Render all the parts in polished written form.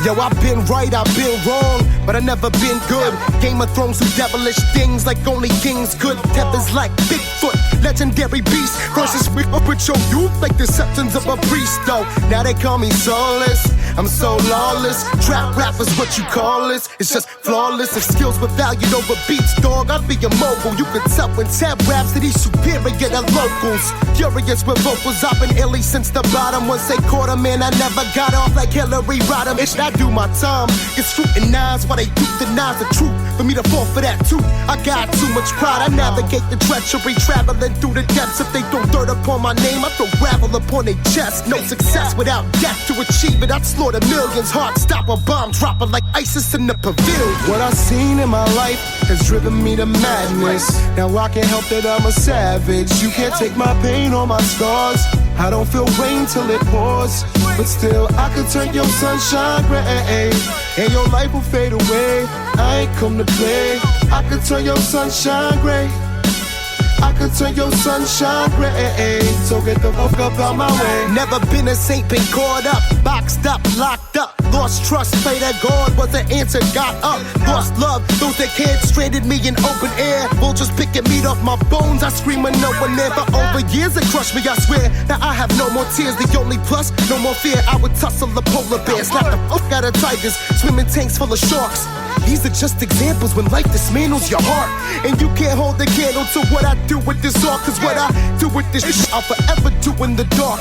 Yo, I've been right, I've been wrong, but I never been good. Game of Thrones do devilish things like only kings could. Tethers like Bigfoot, legendary beast. Crosses with your youth like the septons of a priest, though. Now they call me soulless, I'm so lawless. Trap rap is what you call this. It's just flawless. If skills were valued over beats, dog, I'd be a mogul. You could tell when tap raps that he's superior to locals. Curious with vocals, I've been illy since the bottom. Once they caught him, man, I never got off like Hillary Rodham. It's I do my time, get scrutinized while they denies the truth. For me to fall for that too, I got too much pride. I navigate the treachery, traveling through the depths. If they throw dirt upon my name, I throw gravel upon their chest. No success without death to achieve it. I'd slaughter millions, heart stopper, bomb dropper like ISIS in the pavilion. What I've seen in my life has driven me to madness. Now I can't help that I'm a savage. You can't take my pain or my scars. I don't feel rain till it pours, but still I could turn your sunshine gray, and your life will fade away. I ain't come to play. I could turn your sunshine gray. I could turn your sunshine gray. So get the fuck up out my way. Never been a saint, been caught up, boxed up, locked up. Lost trust, pray that God was the answer, got up. Lost love, those that cared stranded me in open air. Vultures picking meat off my bones, I scream when no one there. For over years it crushed me, I swear. Now I have no more tears, the only plus, no more fear. I would tussle the polar bear, slap the fuck out of tigers, swimming tanks full of sharks. These are just examples when life dismantles your heart, and you can't hold the candle to what I do with this art. Cause what I do with this shit, I'll forever do in the dark.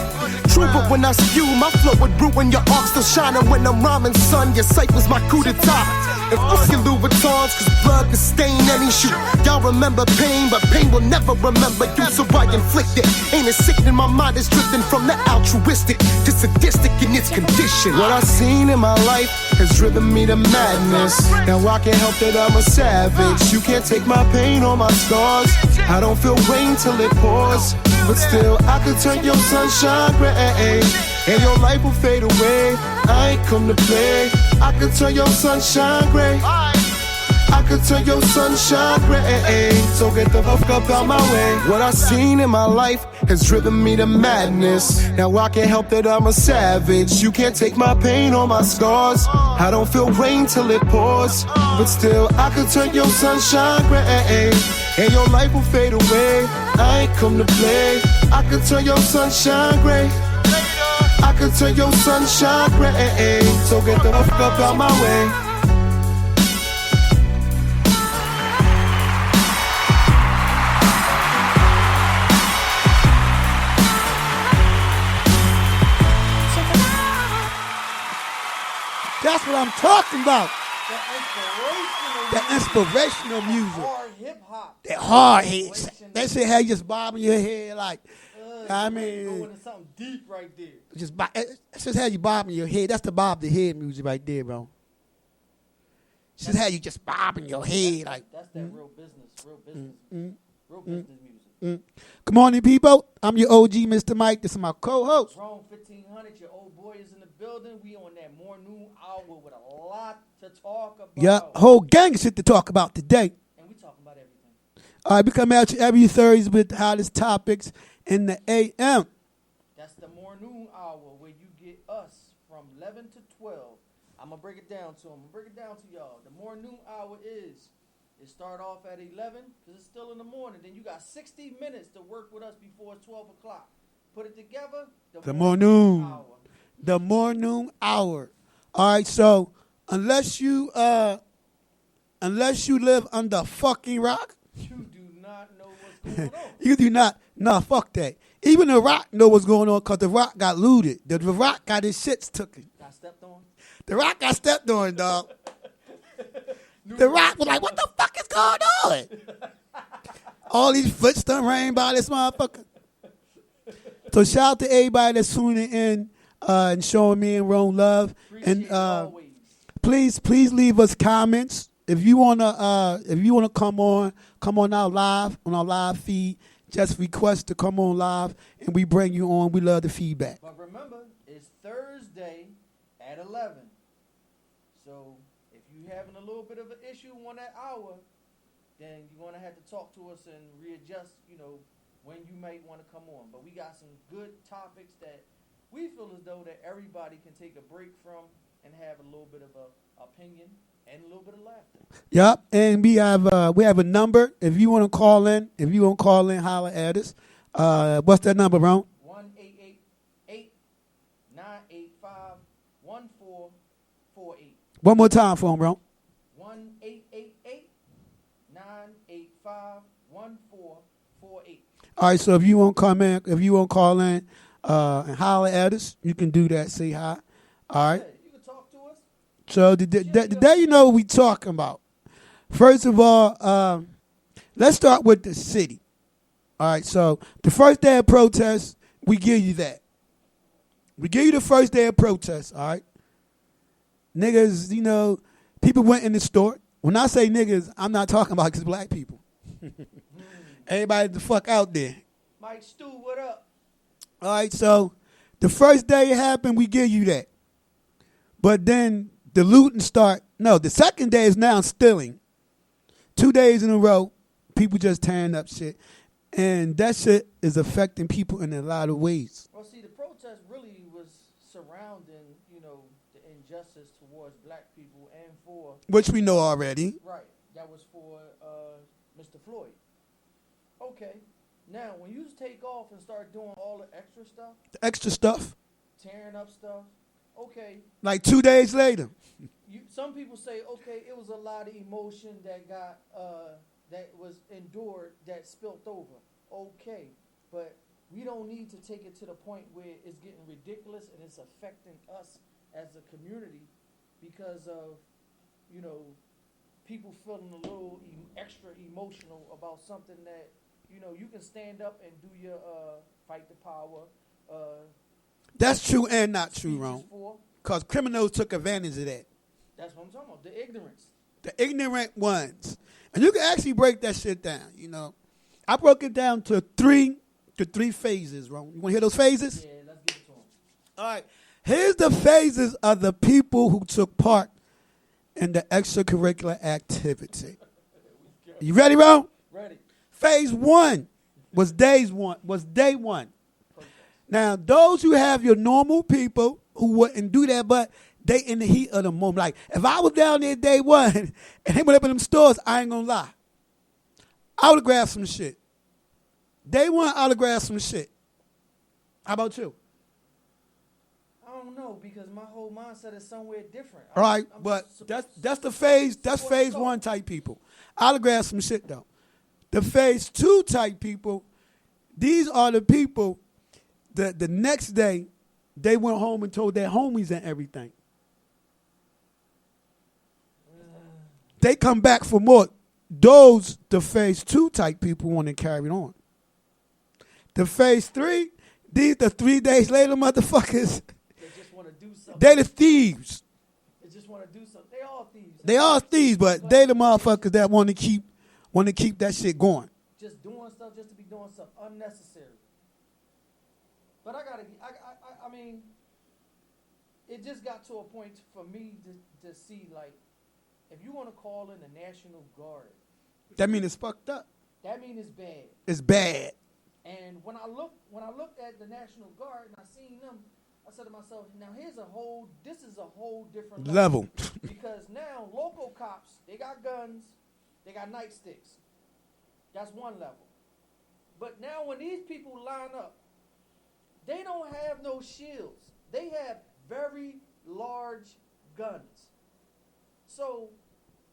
True, but when I spew, my flow would ruin your arc. Still shining when I'm rhyming, son. Your sight was my coup d'etat. If fuck your Louboutins, cause blood can stain any shoe. Y'all remember pain, but pain will never remember you. So I inflict it. Ain't it sickening? My mind is drifting from the altruistic to sadistic in its condition. What I've seen in my life has driven me to madness. Now I can't help that I'm a savage. You can't take my pain or my scars. I don't feel rain till it pours, but still I could turn your sunshine gray, and your life will fade away. I ain't come to play. I could turn your sunshine gray. I could turn your sunshine gray. So get the fuck up out my way. What I've seen in my life has driven me to madness. Now I can't help that I'm a savage. You can't take my pain or my scars. I don't feel rain till it pours, but still I could turn your sunshine gray, and your life will fade away. I ain't come to play. I could turn your sunshine gray. I could turn your sunshine gray. So get the fuck up out my way. That's what I'm talking about. That inspirational music. Hard hip hop. That hard hits. They say how you just bobbing your head like. I mean, going into something deep right there. It's just how you bobbing your head. That's the bob the head music right there, bro. It's just how you just bobbing your head like. That's that real business real business music. Good morning, people. I'm your OG, Mr. Mike. This is my co-host. Rome 1500. Your old boy is in the building. We on that more noon hour with a lot to talk about. Yeah, whole gang of shit to talk about today. And we talking about everything. All right, we come at you every Thursday with the hottest topics in the AM. That's the more noon hour where you get us from 11 to 12. I'm going to break it down to them. I'm going to break it down to y'all. The more noon hour is, it start off at 11 because it's still in the morning. Then you got 60 minutes to work with us before 12 o'clock. Put it together. The more noon hour. The more noon hour. All right, so unless you live under a fucking rock, you do not know what's going on. You do not. Nah, fuck that. Even the Rock know what's going on because the Rock got looted. The Rock got his shits taken. Got stepped on? The Rock got stepped on, dog. The Rock was like, what the fuck is going on? All these foots done rain by this motherfucker. So shout out to everybody that's tuning in and showing me and Rome love. Appreciate And please leave us comments. If you wanna come on our live feed. Just request to come on live, and we bring you on. We love the feedback. But remember, it's Thursday at 11. So if you're having a little bit of an issue on that hour, then you're going to have to talk to us and readjust, when you might want to come on. But we got some good topics that we feel as though that everybody can take a break from and have a little bit of a opinion and a little bit of laughter. Yep, and we have a number. If you want to call in, holler at us. What's that number, Ron? 1-888-985-1448. One more time for him, Ron. 1-888-985-1448. All right, so if you want to call in and holler at us, you can do that. Say hi. All right. Yeah, you can talk to us. So today you know what we talking about. First of all, let's start with the city. All right, so the first day of protest, we give you that. We give you the first day of protest, all right? Niggas, you know, people went in the store. When I say niggas, I'm not talking about just black people. Everybody the fuck out there. Mike Stu, what up? All right, so the first day it happened, we give you that. But then the looting start. No, the second day is now stealing. 2 days in a row, people just tearing up shit. And that shit is affecting people in a lot of ways. Well, see, the protest really was surrounding, you know, the injustice towards black people and for... Which we know already. Right. That was for Mr. Floyd. Okay. Now, when you take off and start doing all the extra stuff... The extra stuff. Tearing up stuff. Okay. Like 2 days later. Some people say, okay, it was a lot of emotion that got... that was endured, that spilt over. Okay, but we don't need to take it to the point where it's getting ridiculous and it's affecting us as a community because of, you know, people feeling a little extra emotional about something that, you know, you can stand up and do your fight the power. That's true and not true, Ron. Because criminals took advantage of that. That's what I'm talking about, the ignorance. The ignorant ones. And you can actually break that shit down, you know. I broke it down to three phases, Ron. You want to hear those phases? Yeah, let's get it to them. All right. Here's the phases of the people who took part in the extracurricular activity. You ready, Ron? Ready. Phase one was day one. Now, those who have your normal people who wouldn't do that, but they in the heat of the moment. Like, if I was down there day one and they went up in them stores, I ain't gonna lie. I would have grabbed some shit. Day one, I would have grabbed some shit. How about you? I don't know, because my whole mindset is somewhere different. All right, but that's the phase. That's phase one type people. I'll have grabbed some shit though. The phase two type people, these are the people that the next day they went home and told their homies and everything. They come back for more. Those, the phase two type people want to carry it on. The phase three, these the 3 days later motherfuckers. They just want to do something. They the thieves. They just want to do something. They all thieves. They all thieves, but they the motherfuckers that want to keep that shit going. Just doing stuff just to be doing something unnecessary. But I mean, it just got to a point for me to see, like, if you want to call in the National Guard, That mean it's fucked up. that means it's bad. It's bad. And when I looked at the National Guard and I seen them, I said to myself, now this is a whole different Level. Because now local cops, they got guns, they got nightsticks. That's one level. But now when these people line up, they don't have no shields. They have very large guns. So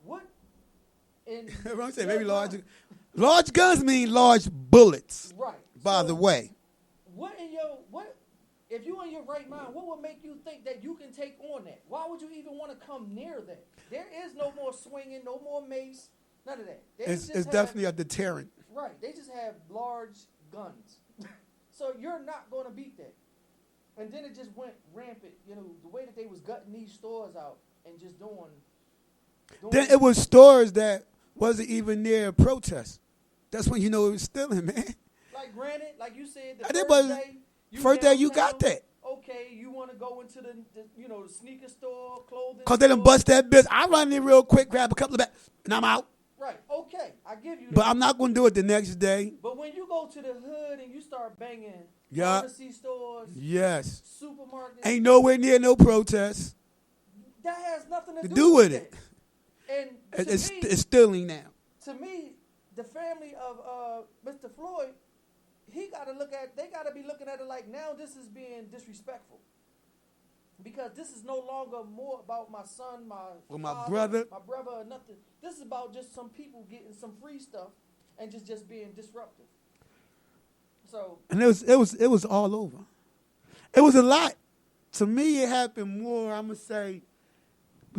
what in I'm saying maybe large guns mean large bullets. Right. By So the way. what if you in your right mind, what would make you think that you can take on that? Why would you even want to come near that? There is no more swinging, no more mace, none of that. It's definitely a deterrent. Right. They just have large guns. So you're not going to beat that. And then it just went rampant, you know, the way that they was gutting these stores out and just doing Then it was stores that wasn't even near a protest. That's when you know it was stealing, man. Like granted, like you said, First day you got that. Okay, you want to go into the sneaker store, clothing. Cause they done bust that bitch. I run in real quick, grab a couple of bags, and I'm out. Right. Okay, I give you that. But I'm not gonna do it the next day. But when you go to the hood and you start banging Yeah. pharmacy stores, Yes. supermarkets, Ain't nowhere near no protest. That has nothing to do with it. And It's stealing now. To me, the family of Mr. Floyd, they got to be looking at it like now this is being disrespectful. Because this is no longer more about my son, my brother, or nothing. This is about just some people getting some free stuff and just being disruptive. So, and it was all over. It was a lot. To me, it happened more. We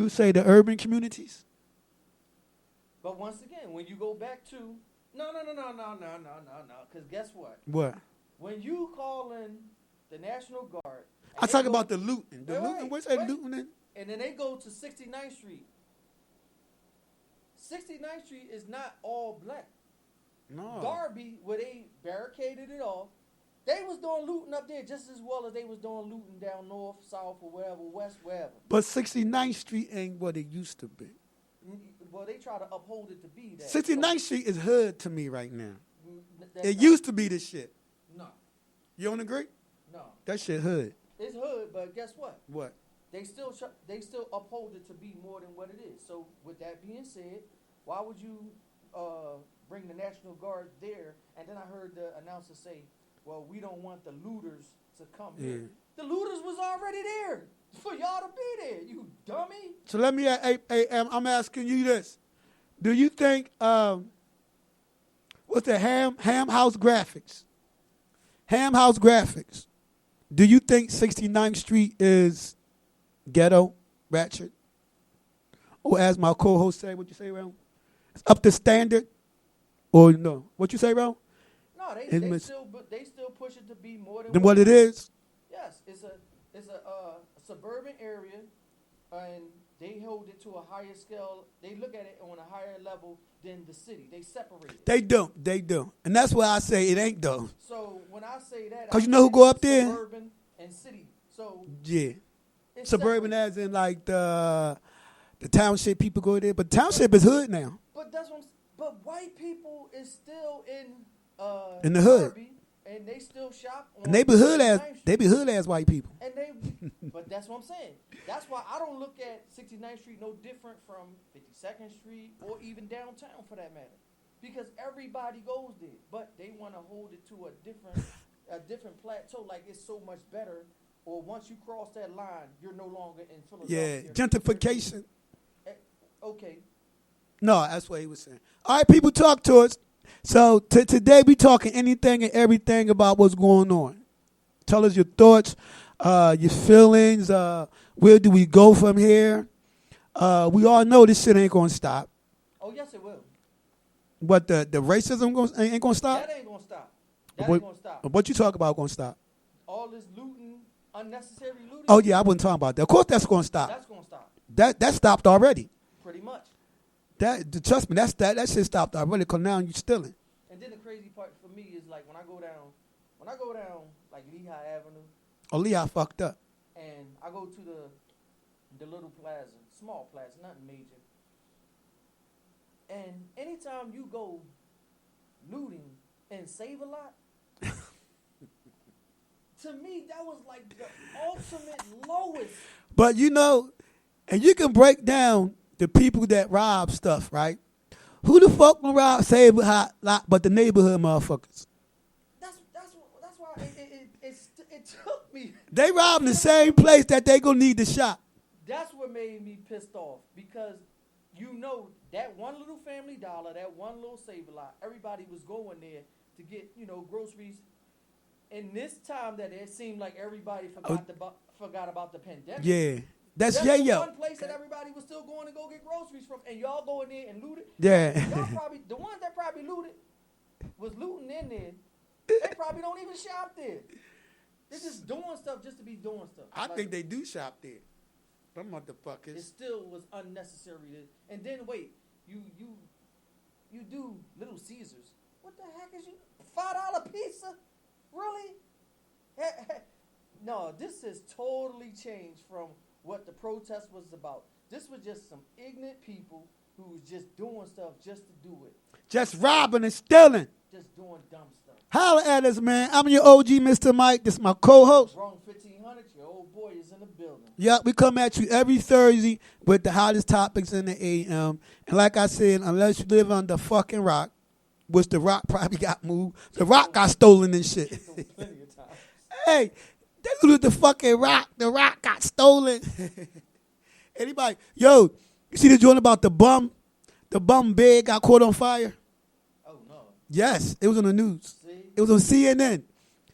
would say the urban communities. But once again, when you go back to no, because guess what? What? When you call in the National Guard, I talk about the looting. What's that wait. looting? And then they go to 69th Street. 69th Street is not all black. No. Darby, where they barricaded it off, they was doing looting up there just as well as they was doing looting down north, south, or wherever, west, wherever. But 69th Street ain't what it used to be. Well, they try to uphold it to be that. 69th Street is hood to me right now. It not, used to be this shit. No. You don't agree? No. That shit hood. It's hood, but guess what? What? They still uphold it to be more than what it is. So with that being said, why would you bring the National Guard there? And then I heard the announcer say, well, we don't want the looters to come here. The looters was already there for y'all to be there, you dummy. So let me, I'm asking you this. Do you think, what's the Ham House Graphics? Ham House Graphics. Do you think 69th Street is ghetto, ratchet? Or as my co-host say, what you say, Ron? It's up to standard? Or no? What you say, Ron? No, they still push it to be more than what it is? Yes, it's a suburban area, and they hold it to a higher scale. They look at it on a higher level than the city. They separate it. They do. And that's why I say it ain't though. So when I say that, because you know who go up there? Suburban and city. So yeah, suburban as in like the township people go there, but township is hood now. But but white people is still in the hood. Derby, and they still shop. And they be hood ass white people. And but that's what I'm saying. That's why I don't look at 69th Street no different from 52nd Street or even downtown for that matter, because everybody goes there. But they want to hold it to a different plateau, like it's so much better. Or once you cross that line, you're no longer in Philadelphia. Yeah, gentrification. Okay. No, that's what he was saying. All right, people, talk to us. So today we talking anything and everything about what's going on. Tell us your thoughts, your feelings. Where do we go from here? We all know this shit ain't gonna stop. Oh yes, it will. What the racism ain't gonna stop? That ain't gonna stop. Ain't gonna stop. What you talk about gonna stop? All this looting, unnecessary looting. Oh yeah, I wasn't talking about that. Of course, that's gonna stop. That's gonna stop. That stopped already. Pretty much. Trust me, that shit stopped already. Cause now you stealing. And then the crazy part for me is like when I go down like Lehigh Avenue. Oh, Lehigh fucked up. And I go to the little plaza, small plaza, nothing major. And anytime you go looting and save a lot, to me that was like the ultimate lowest. But you know, and you can break down the people that rob stuff, right? Who the fuck will rob save a lot but the neighborhood motherfuckers? That's why it took me. They robbing the same place that they gonna need to shop. That's what made me pissed off, because you know that one little Family Dollar, that one little Save-A-Lot, everybody was going there to get, groceries. And this time that it seemed like everybody forgot about the pandemic. Yeah. That's the yo. one place that everybody was still going to go get groceries from, and y'all go in there and loot it. Yeah. Y'all probably, the ones that probably looted was looting in there. They probably don't even shop there. They're just doing stuff just to be doing stuff. I think they do shop there. Them motherfuckers. It still was unnecessary. And then wait, you do Little Caesars. What the heck is you? $5 pizza? Really? No, this has totally changed from what the protest was about. This was just some ignorant people who was just doing stuff just to do it. Just robbing and stealing. Just doing dumb stuff. Holla at us, man. I'm your OG, Mr. Mike. This is my co-host. Wrong 1500. Your old boy is in the building. Yep, we come at you every Thursday with the hottest topics in the AM. And like I said, unless you live on the fucking rock, which the rock probably got moved, the rock got stolen and shit. Plenty of times. Hey, they looted the fucking rock. The rock got stolen. Anybody? Yo, you see the joint about the bum? The bum bed got caught on fire? Oh, no. Yes, it was on the news. See? It was on CNN.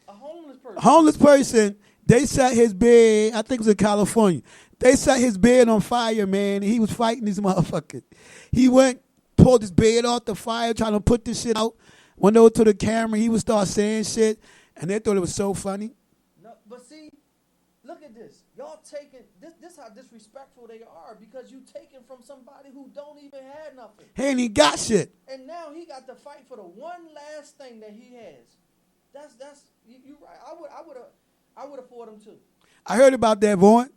A homeless person. A homeless person, they set his bed, I think it was in California. They set his bed on fire, man, and he was fighting these motherfuckers. He went, pulled his bed off the fire, trying to put this shit out. Went over to the camera, he would start saying shit, and they thought it was so funny. No, but see, look at this. Y'all taking this how disrespectful they are because you taking from somebody who don't even have nothing. He ain't even got shit. And now he got to fight for the one last thing that he has. That's you right. I would have fought him too. I heard about that, Vaughn.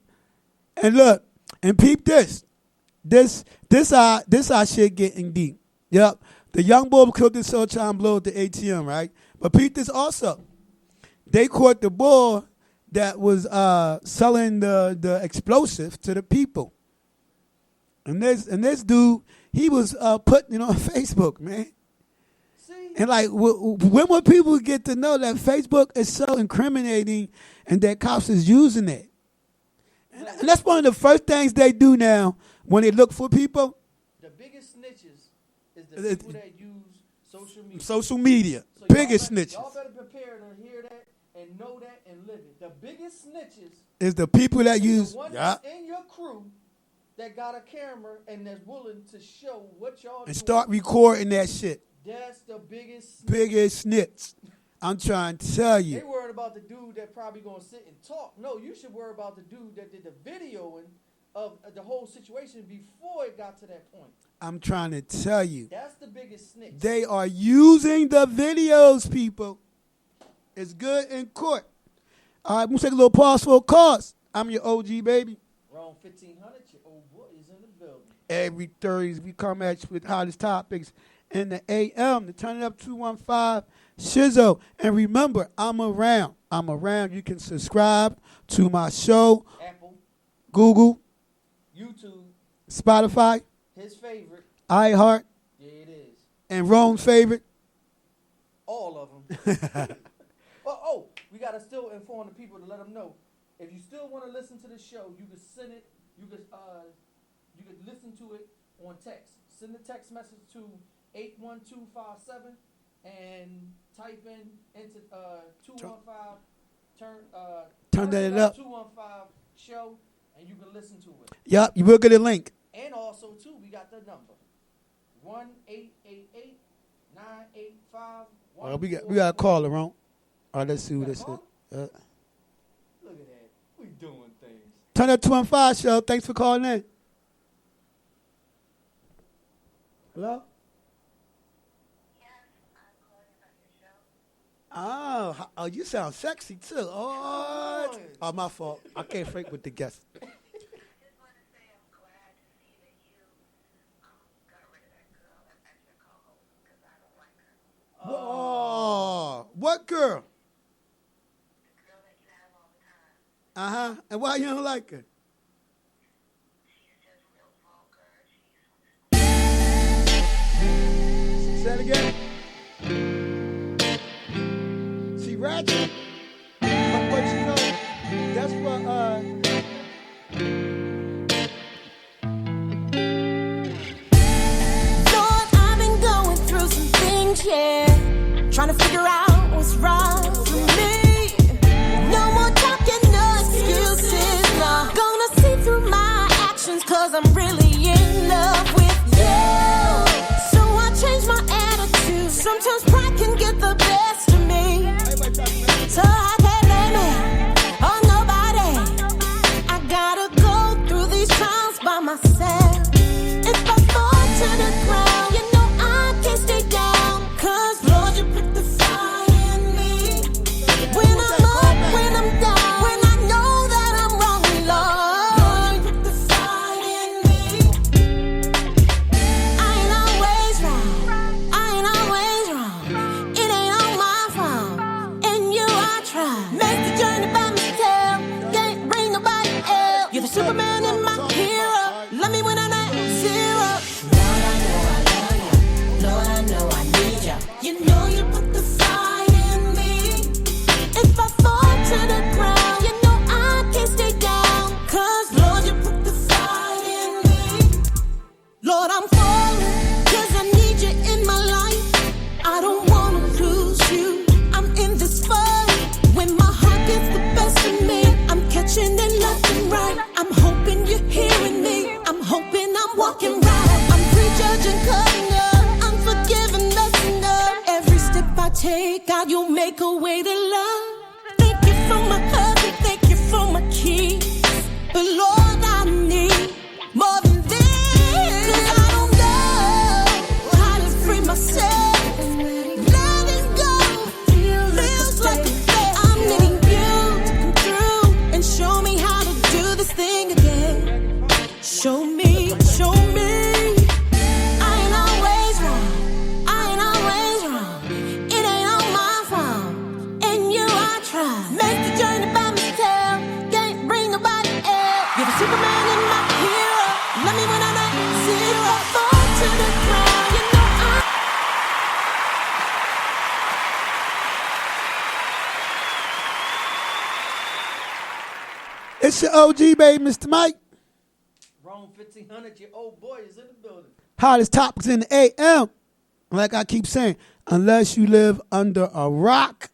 And look, and peep this. This our shit getting deep. Yep. The young boy killed this soul trying to blow at the ATM, right? But peep this also. They caught the boy that was selling the explosive to the people. And this dude, he was putting it on Facebook, man. See? And like, when will people get to know that Facebook is so incriminating and that cops is using it? And that's one of the first things they do now when they look for people. The biggest snitches is the people that use social media. Social media. So Biggest y'all snitches. Y'all better prepare to hear that and know that and live it. The biggest snitches Is the people that is use. the one Yeah. that's in your crew that got a camera and that's willing to show what y'all And doing. start recording that shit. That's the biggest snitch. Biggest snitch. I'm trying to tell They you. worried about the dude that probably gonna sit and talk. No, you should worry about the dude that did the videoing of the whole situation before it got to that point. I'm trying to tell you. That's the biggest snitch. They are using the videos, people. It's good in court. All right, we'll take a little pause for a cause. I'm your OG, baby. Wrong 1500, your old boy is in the building. Every Thursday, we come at you with hottest topics in the AM. The Turndatup215Show. And remember, I'm around. You can subscribe to my show. Apple, Google, YouTube, Spotify, his favorite. iHeart, Yeah, it is. and Rome's favorite. All of them. But, we got to still inform the people to let them know. If you still want to listen to the show, you can send it. You could listen to it on text. Send the text message to 81257 and type into 215 Turn that up. 215 show, and you can listen to it. Yup, you will get a link. And also too, we got the number 1-888-985. Well, we got a caller, Rome. All right, let's see who this is. Look at that. We doing things. Turndatup215Show. Thanks for calling in. Hello? Oh, you sound sexy too. Oh, my fault. I can't fake with the guests. I just want to say I'm glad to see that you got rid of that girl as your co-host because I don't like her. Oh, what girl? The girl that you have all the time. And why you don't like her? She's just real vulgar. Say it again. She ratchet. But you know, that's what Lord, I've been going through some things, yeah. Trying to figure out what's wrong with me. No more talking, no excuses. No. Gonna see through my actions, cause I'm really in love with you. So I change my attitude. Sometimes pride can get the best of me. So love. Thank you for my husband, thank you for my kids. But Lord, I need more than this. 'Cause I don't know how to free myself. Letting go feels like a fail. I'm needing you to come through and show me how to do this thing again. Show me, show me. I ain't always wrong. I ain't always wrong. It ain't all my fault. And you, I try. Make the journey by myself. Can't bring nobody else. You're the Superman and my hero. Love me when I'm at zero. Fall to the ground. You know I. It's your OG, baby, Mr. Mike. Rome 1500, your old boy is in the building. Hottest topics in the AM. Like I keep saying, unless you live under a rock,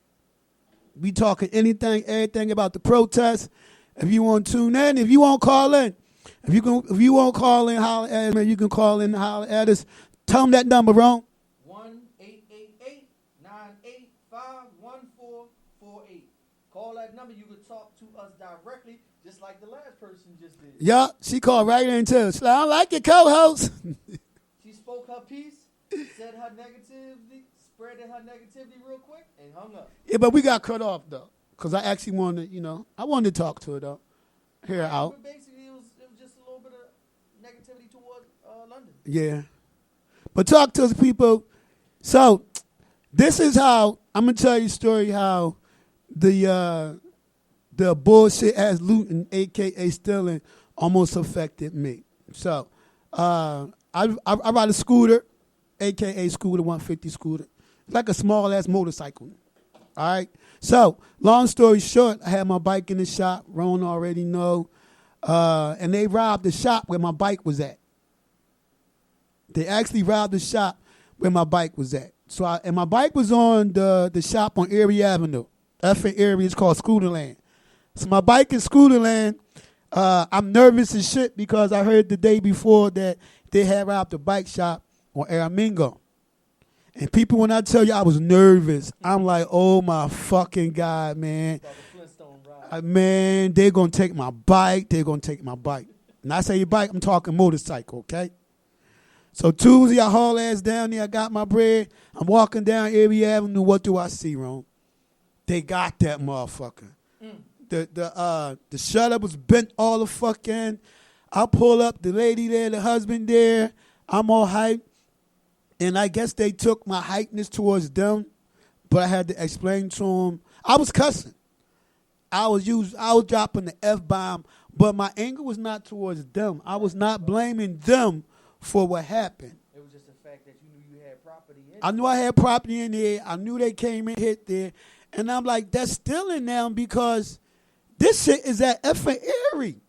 we talking anything, everything about the protests. If you want to tune in, if you want to call in, if you want to call in, holler at us, man, you can call in, holler at us. Tell them that number, Ron. 1-888-985-1448. Call that number. You can talk to us directly, just like the last person just did. Yeah, she called right in too. She's like, I like your co-host. She spoke her piece, said her negativity, spreaded her negativity real quick, and hung up. Yeah, but we got cut off though, because I actually wanted, I wanted to talk to her though. Hear her out. But basically, it was just a little bit of negativity towards London. Yeah. But talk to us, people. So, this is how, I'm going to tell you a story how the bullshit ass looting, a.k.a. stealing, almost affected me. So, I ride a scooter, a.k.a. scooter, 150 scooter. It's like a small ass motorcycle. All right? So, long story short, I had my bike in the shop. Ron already know. And they robbed the shop where my bike was at. They actually robbed the shop where my bike was at. So and my bike was on the shop on Erie Avenue. Effing Erie is called Scooterland. So my bike is Scooterland. I'm nervous as shit because I heard the day before that they had robbed the bike shop on Aramingo. And people, when I tell you I was nervous, I'm like, oh my fucking God, man. Man, they're going to take my bike. They're going to take my bike. And I say bike, I'm talking motorcycle, okay? So Tuesday, I haul ass down there. I got my bread. I'm walking down Erie Avenue. What do I see, Ron? They got that motherfucker. The shutter was bent all the fucking. I pull up, the lady there, the husband there. I'm all hyped. And I guess they took my hypeness towards them. But I had to explain to them. I was cussing. I was dropping the F-bomb. But my anger was not towards them. I was not blaming them for what happened. It was just the fact that you knew you had property in I knew I had property in there. I knew they came and hit there. And I'm like, that's stealing now because this shit is at effing Erie.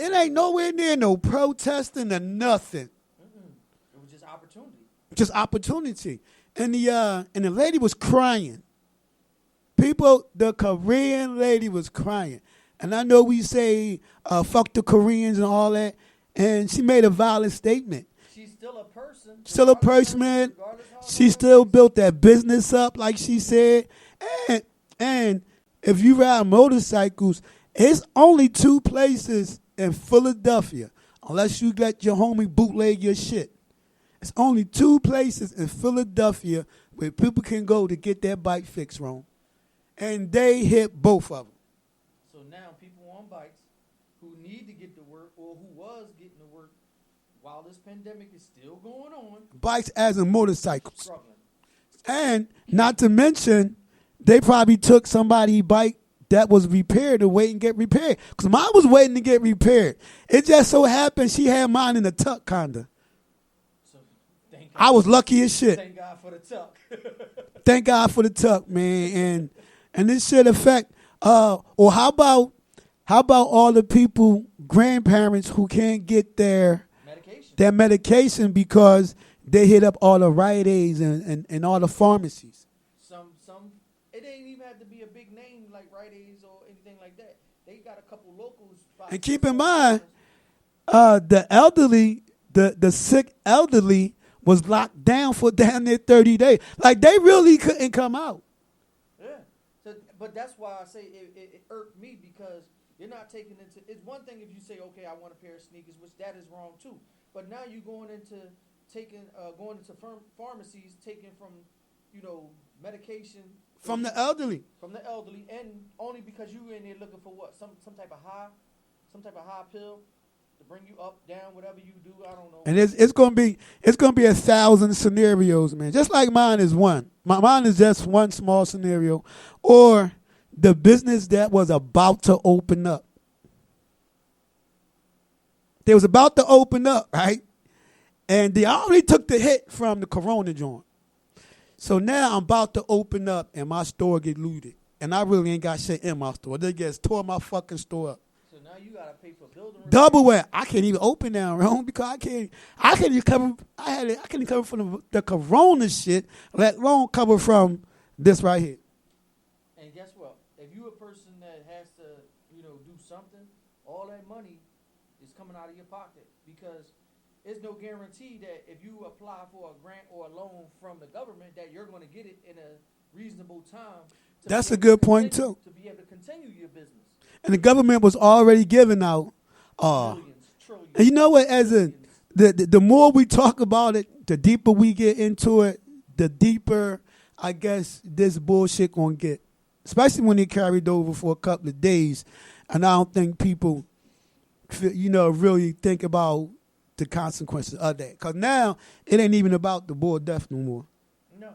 It ain't nowhere near no protesting or nothing. It was just opportunity. Just opportunity. And the lady was crying. People, the Korean lady was crying. And I know we say fuck the Koreans and all that. And she made a violent statement. She's still a person. Still a person, man. She still built that business up, like she said. And if you ride motorcycles, it's only 2 places in Philadelphia, unless you let your homie bootleg your shit. It's only 2 places in Philadelphia where people can go to get their bike fixed, wrong. And they hit both of them. So now people on bikes who need to get to work or who was getting to work while this pandemic is still going on. Bikes as in motorcycles. Struggling. And not to mention, they probably took somebody's bike that was repaired to wait and get repaired. Because mine was waiting to get repaired. It just so happened she had mine in the tuck, kinda. So thank God. I was lucky as shit. Thank God for the tuck. Thank God for the tuck, man. And this shit affect, or how about all the people, grandparents who can't get their medication because they hit up all the Rite Aids and all the pharmacies. Some it ain't even have to be a big name like Rite Aids or anything like that. They got a couple locals. And keep in mind, the elderly, the sick elderly was locked down for down there 30 days. Like they really couldn't come out. Yeah. So, but that's why I say it irked me because you're not taking into. It's one thing if you say, okay, I want a pair of sneakers, which that is wrong too. But now you're going into pharmacies, taking from, medication From the elderly. and only because you in there looking for what some type of high pill to bring you up, down, whatever you do. I don't know. And it's gonna be 1,000 scenarios, man. Just like mine is one. Mine is just one small scenario, or the business that was about to open up. They was about to open up, right? And they already took the hit from the Corona joint. So now I'm about to open up and my store get looted. And I really ain't got shit in my store. They just tore my fucking store up. So now you gotta pay for building. Double where I can't even open now, Rome, because I can't even cover. I can't even cover from the Corona shit, let alone cover from this right here. And guess what? If you a person that has to, do something, all that money is coming out of your pocket because there's no guarantee that if you apply for a grant or a loan from the government that you're going to get it in a reasonable time. That's a good point too. To be able to continue your business. And the government was already giving out. Millions, trillions. And you know what? The more we talk about it, the deeper we get into it, the deeper I guess this bullshit gonna get. Especially when it carried over for a couple of days, and I don't think people, really think about the consequences of that. Because now it ain't even about the board death no more. No.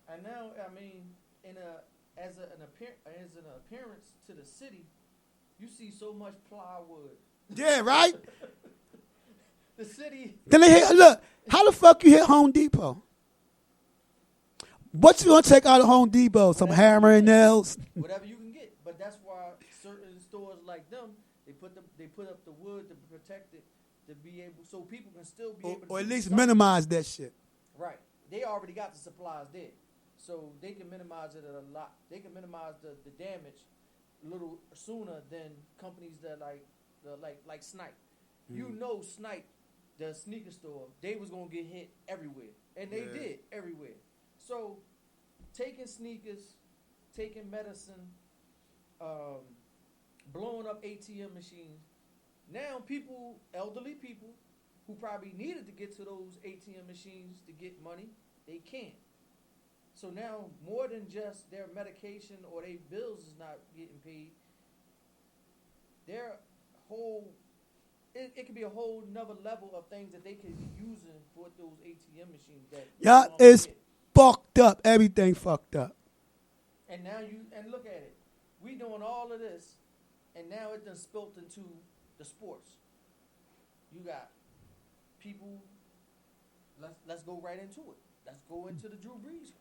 And now, I mean, as an appearance to the city, you see so much plywood. Yeah, right? The city. Then they hit, look, how the fuck you hit Home Depot? What you gonna take out of Home Depot? Some hammer and nails? Whatever you can get. But that's why certain stores like them, they put up the wood to protect it, to be able, so people can still be able to or at do least something. minimize that shit. Right. They already got the supplies there. So they can minimize it a lot. They can minimize the damage a little sooner than companies that like Snipe. You know Snipe, the sneaker store, they was gonna get hit everywhere. And they did everywhere. So taking sneakers, taking medicine, blowing up ATM machines. Now elderly people who probably needed to get to those ATM machines to get money, they can't. So now more than just their medication or their bills is not getting paid, their whole, it could be a whole nother level of things that they could be using for those ATM machines. Yeah, it's fucked up. Everything fucked up. And now and look at it. We doing all of this, and now it done spilt into the sports. You got people. Let's go right into it. Let's go into the Drew Brees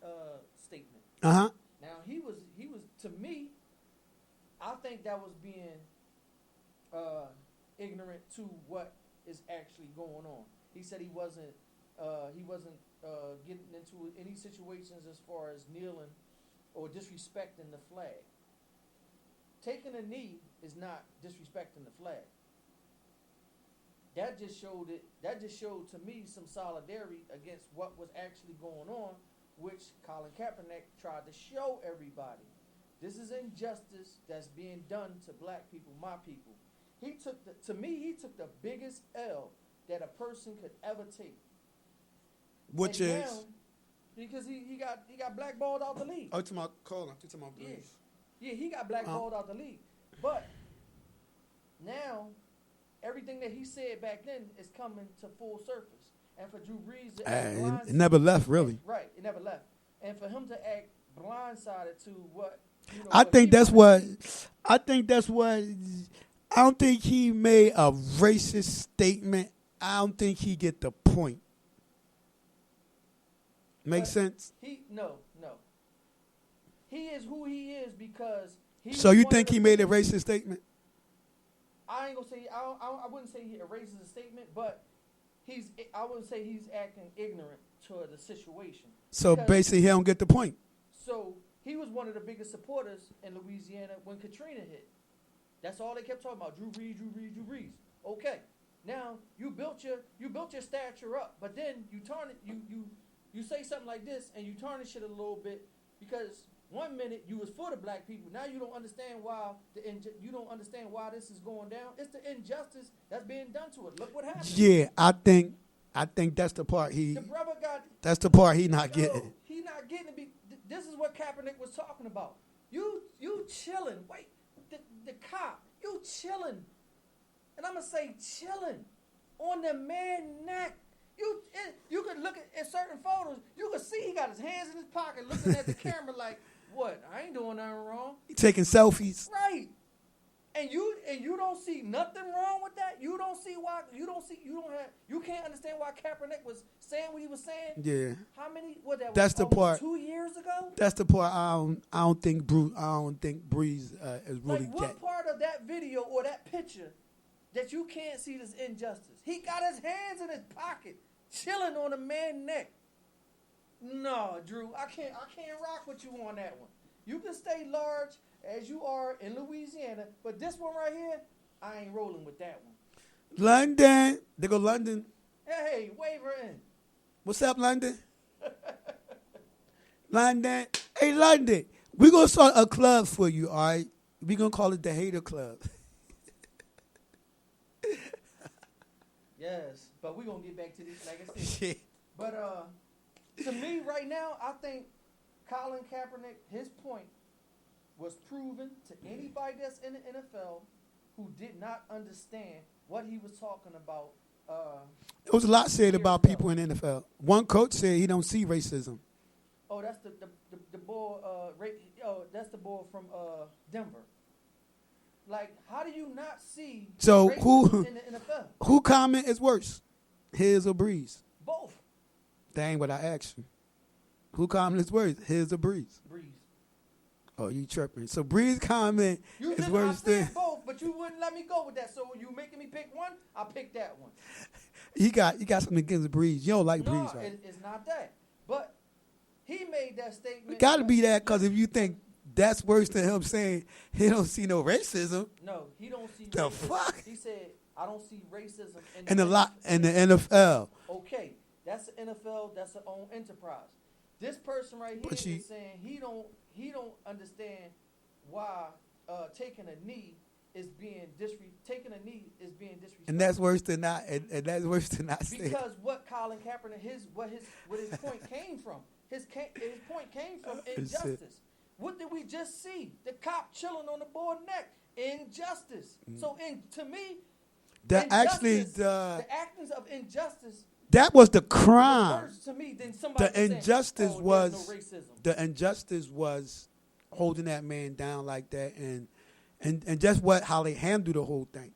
statement. Uh-huh. Now he was to me. I think that was being ignorant to what is actually going on. He said he wasn't getting into any situations as far as kneeling or disrespecting the flag. Taking a knee is not disrespecting the flag. That just showed to me some solidarity against what was actually going on, which Colin Kaepernick tried to show everybody. This is injustice that's being done to black people, my people. He took the biggest L that a person could ever take. Which and is now, because he got blackballed out the league. to my call. To my Brees. Yeah, he got blackballed out the league. But now everything that he said back then is coming to full surface. And for Drew Brees to act it never left, really. Right, it never left. And for him to act blindsided to what, I think that's what. I don't think he made a racist statement. I don't think he get the point. Make sense? No. He is who he is because he. So you think he made a racist statement? I ain't gonna say. I wouldn't say he erases a statement, but I wouldn't say he's acting ignorant to the situation. So basically, he don't get the point. So he was one of the biggest supporters in Louisiana when Katrina hit. That's all they kept talking about. Drew Brees. Okay, now you built your stature up, but then you say something like this and you tarnish it a little bit because One minute you was for the black people. Now you don't understand why you don't understand why this is going down. It's the injustice that's being done to it. Look what happened. Yeah, I think that's the part The brother got. that's the part he not No, getting. he not getting it. This is what Kaepernick was talking about. You chilling. Wait, the cop. You chilling, and I'm gonna say chilling on the man's neck. You could look at certain photos. You could see he got his hands in his pocket, looking at the camera like, "What? I ain't doing nothing wrong." He taking selfies. Right. And you don't see nothing wrong with that. You don't see why. You can't understand why Kaepernick was saying what he was saying. Yeah. How many? What that? That's was the part. 2 years ago. That's the part I don't think Breeze is really Like what part of that video or that picture that you can't see this injustice? He got his hands in his pocket, chilling on a man's neck. No, Drew, I can't rock with you on that one. You can stay large as you are in Louisiana, but this one right here, I ain't rolling with that one. London. They go London. Hey, wave her in. What's up, London? London. Hey, London. We're going to start a club for you, all right? We're going to call it the Hater Club. Yes, but we're going to get back to this, like I said. Shit. But to me, right now, I think Colin Kaepernick, his point was proven to anybody that's in the NFL who did not understand what he was talking about. There was a lot said about people in the NFL. One coach said he don't see racism. Oh, that's the boy. That's the boy from Denver. Like, how do you not see So racism in the NFL? Who comment is worse, his or Breeze? Both. That ain't what I asked you. Who comment is worse, his or Breeze? Breeze. Oh, you tripping. So Breeze comment You is just, worse I than... said both, but you wouldn't let me go with that. So when you making me pick one, I'll pick that one. You got something against Breeze. You don't like No, Breeze, right? it's not that. But he made that statement. It got to be that, because if you think that's worse than him saying he don't see no racism, No, he don't see the racism. fuck? He said, I don't see racism in the NFL. Okay, that's the NFL, that's their own enterprise. This person right here is saying he don't understand why taking a knee is being disrespectful. And that's worse than not. And that's worse than not saying. Because what Colin Kaepernick, his point came from. His point came from injustice. What did we just see? The cop chilling on the boy's neck. Injustice. So to me, the actions of injustice. That was the crime. Worse to me than somebody The injustice saying, was no racism. the injustice was holding that man down like that, and just how they handled the whole thing.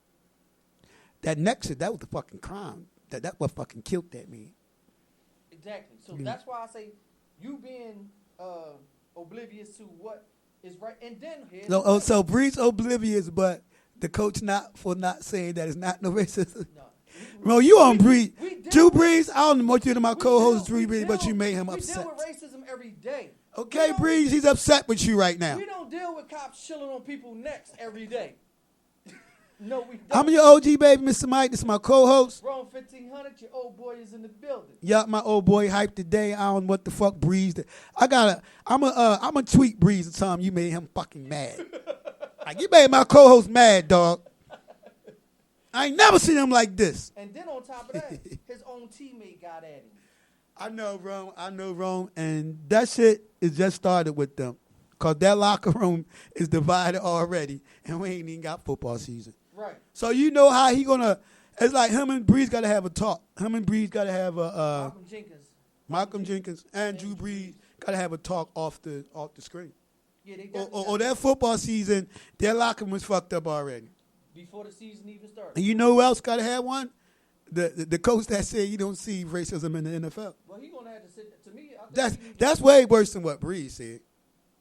That next, that was the fucking crime. That what fucking killed that man. Exactly. So that's why I say you being oblivious to what is right, and then so Breeze oblivious, but the coach not saying that it's not no racism. No. Bro, you on Breeze. Drew Breeze, I don't know much you to my co-host Drew Breeze, but you made him upset. We deal with racism every day. Okay, Breeze, he's upset with you right now. We don't deal with cops chilling on people's necks every day. No, we don't. I'm your OG baby, Mr. Mike. This is my co-host. Rome 1500, your old boy is in the building. Yup, my old boy hyped today. I don't know what the fuck Breeze did. I'm a tweet Breeze the time you made him fucking mad. Like, you made my co-host mad, dog. I ain't never seen him like this. And then on top of that, his own teammate got at him. I know, Rome. And that shit is just started with them. Because that locker room is divided already. And we ain't even got football season. Right. So you know how he gonna, it's like him and Breeze got to have a talk. Him and Breeze got to have a, Malcolm Jenkins and Drew Breeze got to have a talk off the screen. Yeah, they or that football season, their locker room was fucked up already. Before the season even started. And you know who else got to have one? The coach that said you don't see racism in the NFL. Well, he gonna have to sit. To me, that's way worse than what Breeze said.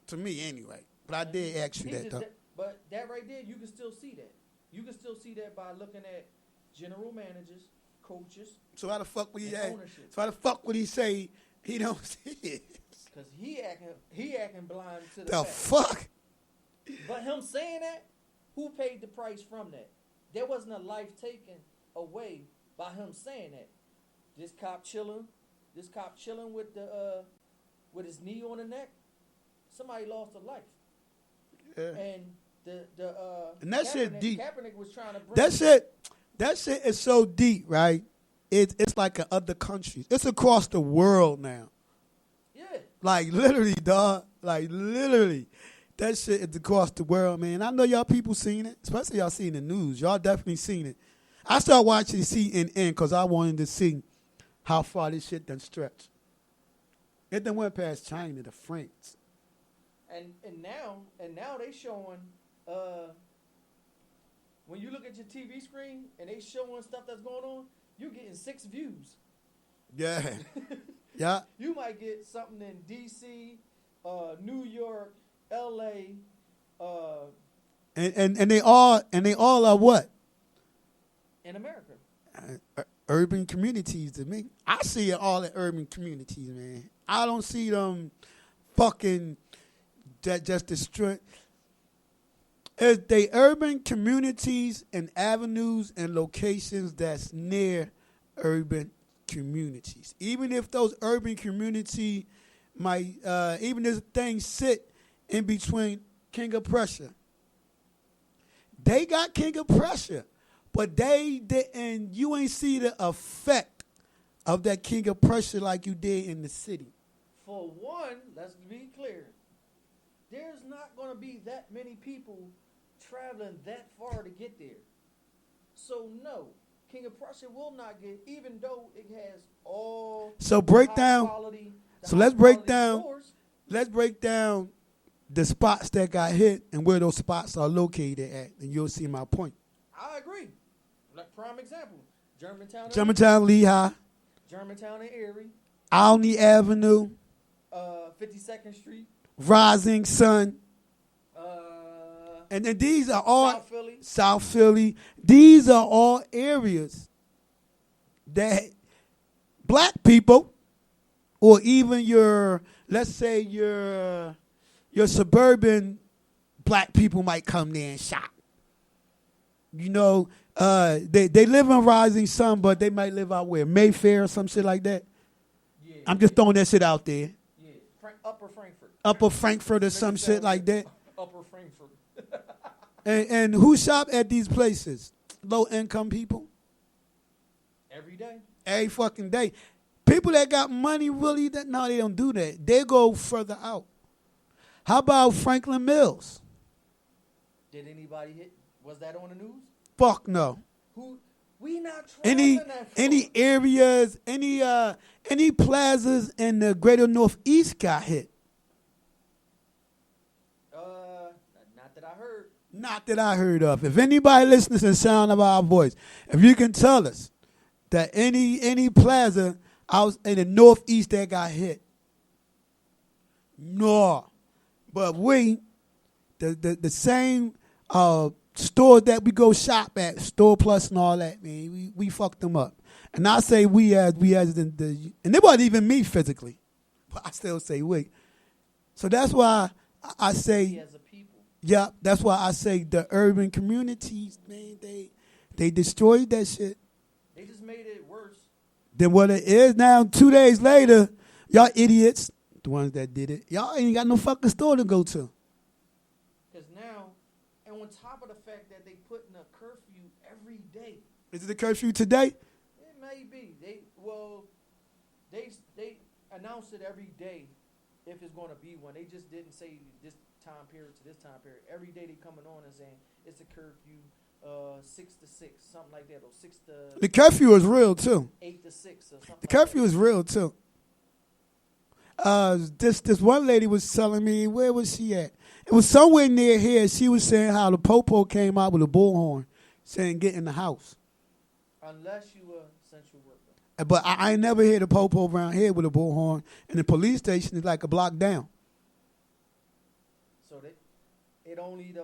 To me, anyway. But I did ask you that, though. But that right there, you can still see that. You can still see that by looking at general managers, coaches. So how the fuck would he ownership? So how the fuck would he say he don't see it? Because he acting blind to the fact. Fuck. But him saying that, who paid the price from that? There wasn't a life taken away by him saying that. This cop chilling with his knee on the neck. somebody lost a life. Yeah. And the And that shit deep. Kaepernick was trying to bring That shit is so deep, right? It's like in other countries. It's across the world now. Yeah. Like literally, dog. Like literally. That shit is across the world, man. I know y'all people seen it, especially y'all seen the news. Y'all definitely seen it. I started watching CNN because I wanted to see how far this shit done stretched. It done went past China to France. And now they showing when you look at your TV screen and they showing stuff that's going on, you getting 6 views. Yeah. Yeah. You might get something in DC, New York, LA, And they all are what? in America. Urban communities to me. I see it all in urban communities, man. I don't see them fucking just destroy. It's the urban communities and avenues and locations that's near urban communities. Even if those urban community might, even if things sit in between King of Prussia, they got King of Prussia, but they didn't. You ain't see the effect of that King of Prussia like you did in the city. For one, let's be clear. There's not going to be that many people traveling that far to get there. So no, King of Prussia will not get, even though it has all. So break high down. Quality, So let's break quality down. stores. Let's break down the spots that got hit and where those spots are located at, and you'll see my point. I agree. Like prime example, Germantown, Lehigh, Germantown and Erie, Alney Avenue, 52nd Street, Rising Sun, and then these are all South Philly. South Philly. These are all areas that black people, or even your, let's say your suburban black people might come there and shop. You know, they live in Rising Sun, but they might live out where? Mayfair or some shit like that. Yeah, I'm just throwing that shit out there. yeah, Upper Frankfurt. Upper Frankfurt or some shit like that. Upper Frankfurt. And who shop at these places? Low income people. Every day. Every fucking day. People that got money really, no, they don't do that. They go further out. How about Franklin Mills? Did anybody hit? Was that on the news? Fuck no. Who? We not traveling that far. Any areas, any plazas in the greater Northeast got hit? Not that I heard. Not that I heard of. If anybody listens to the sound of our voice, if you can tell us that any plaza out in the Northeast that got hit. No. But the same stores that we go shop at, Store Plus and all that, man, we fucked them up. And I say we as the and it wasn't even me physically, but I still say we. So that's why I say, We as a people. yeah, that's why I say the urban communities, man, they destroyed that shit. They just made it worse. Then what it is now, 2 days later, y'all idiots, the ones that did it, y'all ain't got no fucking store to go to. Because now, and on top of the fact that they put in a curfew every day. Is it a curfew today? It may be. They announce it every day if it's going to be one. They just didn't say this time period to this time period. Every day they coming on and saying it's a curfew, 6 to 6, something like that, or 6 to The curfew is real too. 8 to 6, or something. The curfew is real too. This one lady was telling me, where was she at? It was somewhere near here. She was saying how the popo came out with a bullhorn saying get in the house. Unless you were essential worker. But I ain't never heard a popo around here with a bullhorn, and the police station is like a block down. So it only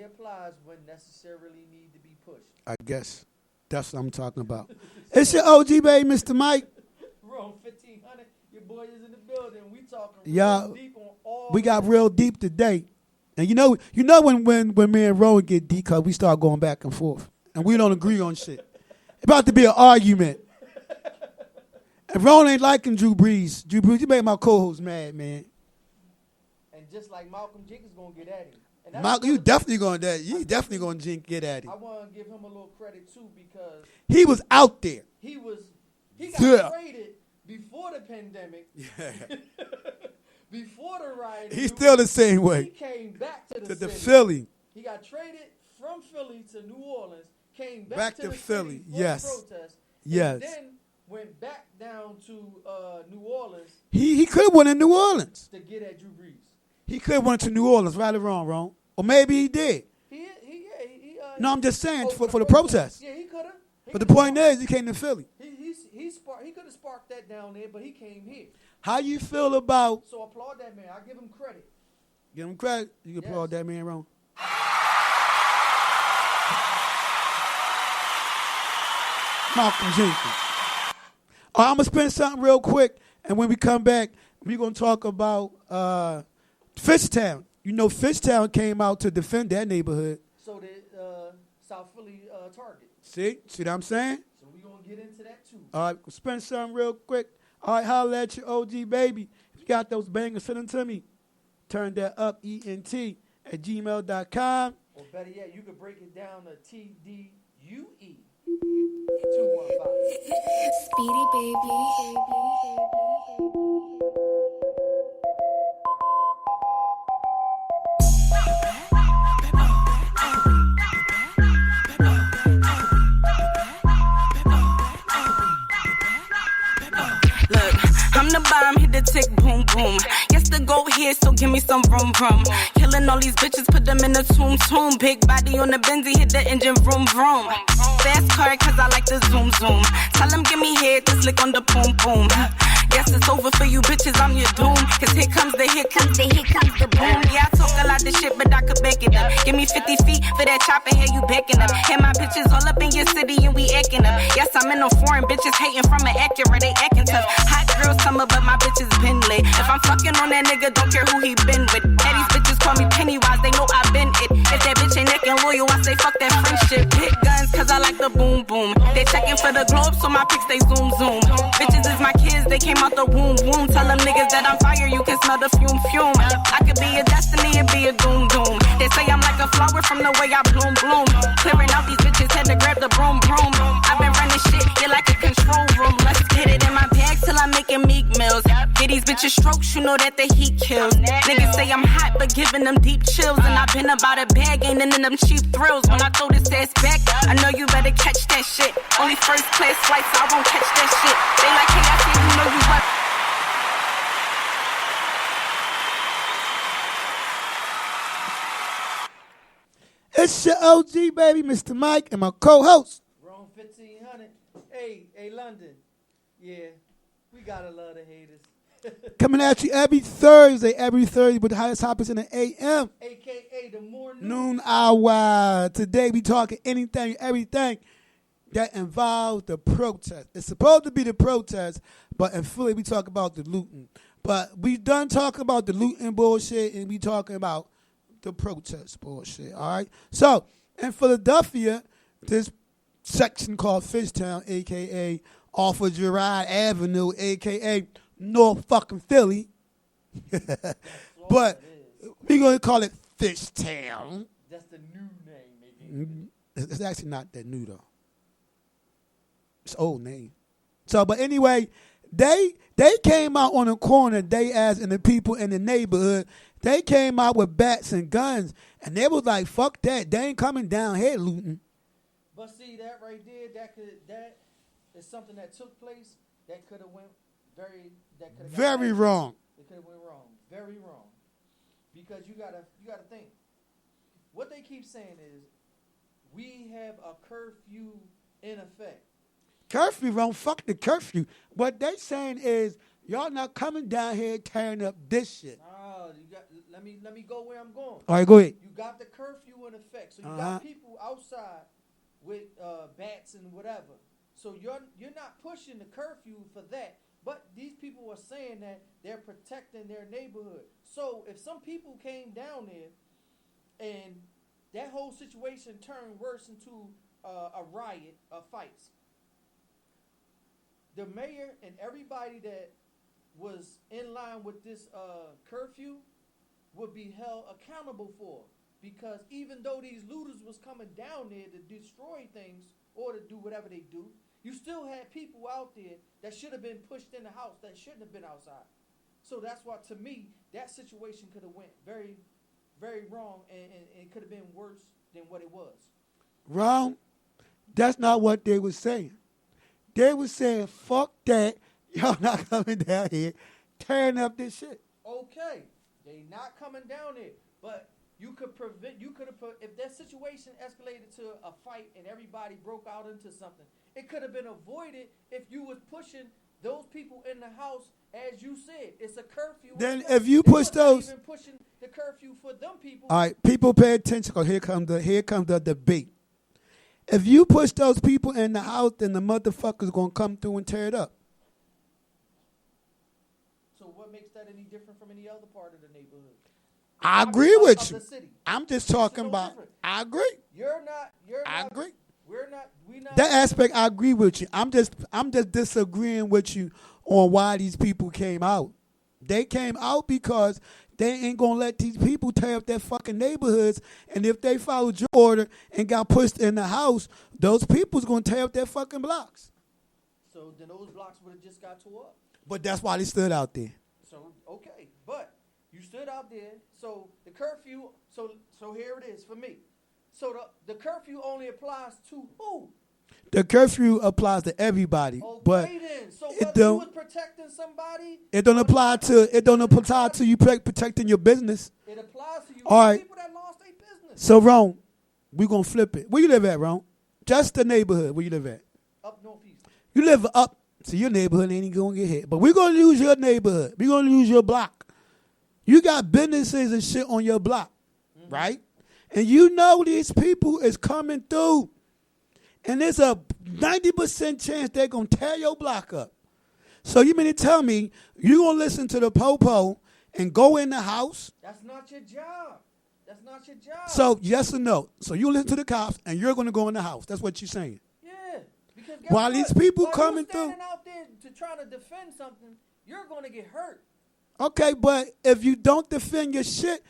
applies when necessarily need to be pushed. I guess that's what I'm talking about. It's your OG baby, Mr. Mike. Room 1500. Your boy is in the building. We talking Yeah, real deep on all. we got real deep today, and you know when me and Rowan get deep, cause we start going back and forth, and we don't agree on shit. About to be an argument. And Rowan ain't liking Drew Brees. Drew Brees, you made my co-host mad, man. And just like Malcolm Jenkins gonna get at him. And that's Malcolm, you another definitely going to get at him. I want to give him a little credit too because He was out there. he got Yeah. traded before the pandemic. Before the riot. He's still the same He way. came back to To the the city. Philly. He got traded from Philly to New Orleans, came Back to to the Philly, city for yes. the protest, Yes. and then went back down to New Orleans He could have went in New Orleans. to get at Drew Brees. He could have went to New Orleans, right or wrong. Or maybe he did. He No, I'm just saying oh, for the protest. Yeah, he could have. But the point is, he came to Philly. He could have sparked that down there, but he came here. How you feel about... So applaud that man. I give him credit. Give him credit. You can Yes. applaud that man wrong. Malcolm Jenkins. All right, I'm going to spin something real quick, and when we come back, we're going to talk about Fishtown. You know, Fishtown came out to defend that neighborhood. So did South Philly Target. See what I'm saying? So we're going to get into that too. All right, spin something real quick. All right, holla at your OG baby. If you got those bangers, send them to me. Turn that up, ENT@gmail.com. Or better yet, you could break it down to TDUE 215. Speedy baby. Look, I'm the bomb, hit the tick, boom, boom. Yes, the goat here, so give me some rum, rum. Killing all these bitches, put them in the tomb, tomb. Big body on the Benzie, hit the engine, vroom, vroom. Fast car, cause I like the zoom, zoom. Tell them give me head, this lick on the boom, boom. Guess it's over for you bitches, I'm your doom. Cause here comes the boom. Yeah, I talk a lot of shit, but I could back it up. Give me 50 feet for that chopper, here you backing up. Hear my bitches all up in your city and we acting up. Yes, I'm in no foreign bitches hating from an Acura, they acting tough. Hot girl summer, but my bitches been lit. If I'm fucking on that nigga, don't care who he been with. Yeah, these bitches call me Pennywise, they know I been it. If that bitch ain't acting loyal, I say fuck that friendship. Hit guns, cause I like the boom, boom. They checking for the globe, so my pics they zoom, zoom. Bitches is my kids, they came out the womb, womb. Tell them niggas that I'm fire, you can smell the fume, fume. I could be a destiny and be a doom, doom. They say I'm like a flower from the way I bloom, bloom. Clearing out these bitches, had to grab the broom, broom. I've been running shit, you like a control room. Let's get it in my bag till I'm making meek meals. Get these bitches strokes, you know that the heat kills. Niggas say I'm hot, but giving them deep chills. And I've been about a bag, ain't in them cheap thrills. When I throw this ass back, I know you better catch that shit. Only first class flights, so I won't catch that shit. They like, hey, I see you know you up. It's your OG baby, Mr. Mike, and my co-host. Wrong 1500. Hey, London. Yeah, we gotta love the haters. Coming at you every Thursday with the hottest topics in the AM. AKA the morning. Noon hour. Today we talking anything, everything that involves the protest. It's supposed to be the protest, but in Philly we talk about the looting. But we done talking about the looting bullshit, and we talking about the protest bullshit, all right? So, in Philadelphia, this section called Fishtown, a.k.a. off of Girard Avenue, a.k.a. North fucking Philly. But we're going to call it Fishtown. That's the new name, nigga. It's actually not that new, though. It's old name. So, but anyway, they came out on the corner, they as and the people in the neighborhood, they came out with bats and guns, and they was like, fuck that. They ain't coming down here looting. But see, that right there, that is something that took place that could have went very wrong. It could have went wrong. Very wrong. Because you gotta think. What they keep saying is we have a curfew in effect. Curfew wrong. Fuck the curfew. What they saying is y'all not coming down here tearing up this shit. Let me go where I'm going. All right, go ahead. You got the curfew in effect, so you got people outside with bats and whatever. So you're not pushing the curfew for that. But these people are saying that they're protecting their neighborhood. So if some people came down there and that whole situation turned worse into a riot, fights, the mayor and everybody that was in line with this curfew would be held accountable for. Because even though these looters was coming down there to destroy things or to do whatever they do, you still had people out there that should have been pushed in the house that shouldn't have been outside. So that's why, to me, that situation could have went very, very wrong, and it could have been worse than what it was. Wrong. That's not what they were saying. They were saying, fuck that. Y'all not coming down here tearing up this shit. Okay, they not coming down there, but you could have, if that situation escalated to a fight and everybody broke out into something, it could have been avoided if you was pushing those people in the house, as you said. It's a curfew. Then if you push those, even pushing the curfew for them people. all right, people pay attention, because here comes the debate. If you push those people in the house, then the motherfuckers gonna come through and tear it up. So what makes that any different from any other part of the neighborhood? I agree with Of you. the city. I'm just It's talking no about. different. I agree. You're not. I agree. We not. That aspect, I agree with you. I'm just disagreeing with you on why these people came out. They came out because they ain't gonna let these people tear up their fucking neighborhoods. And if they followed your order and got pushed in the house, those people's gonna tear up their fucking blocks. So then those blocks would have just got tore up. But that's why they stood out there. So okay, but you stood out there. So the curfew. So here it is for me. So the curfew only applies to who? The curfew applies to everybody, Okay, but then. So it whether you don't. was protecting somebody, It don't apply to you protecting your business. it applies to you. All right. People that lost their business. So, Ron, we gonna flip it. Where you live at, Ron? Just the neighborhood. Where you live at? Up northeast. You live up, so your neighborhood ain't even gonna get hit. But we're gonna use your neighborhood. We're gonna use your block. You got businesses and shit on your block, right? And you know these people is coming through. And there's a 90% chance they're going to tear your block up. So you mean to tell me you going to listen to the po-po and go in the house? That's not your job. That's not your job. So yes or no? So you listen to the cops and you're going to go in the house. That's what you're saying. Yeah. Because guess While what? these people While coming you standing through- out there to try to defend something, you're going to get hurt. Okay, but if you don't defend your shit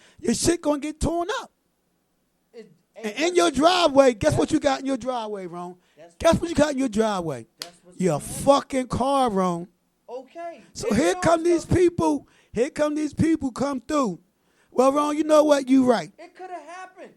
going to get torn up. And in your driveway, guess what you got in your driveway, Ron? Guess what you got in your driveway? Your fucking car, Ron. Okay. So here come these people. Here come these people come through. Well, Ron, you know what? You right. It could have happened.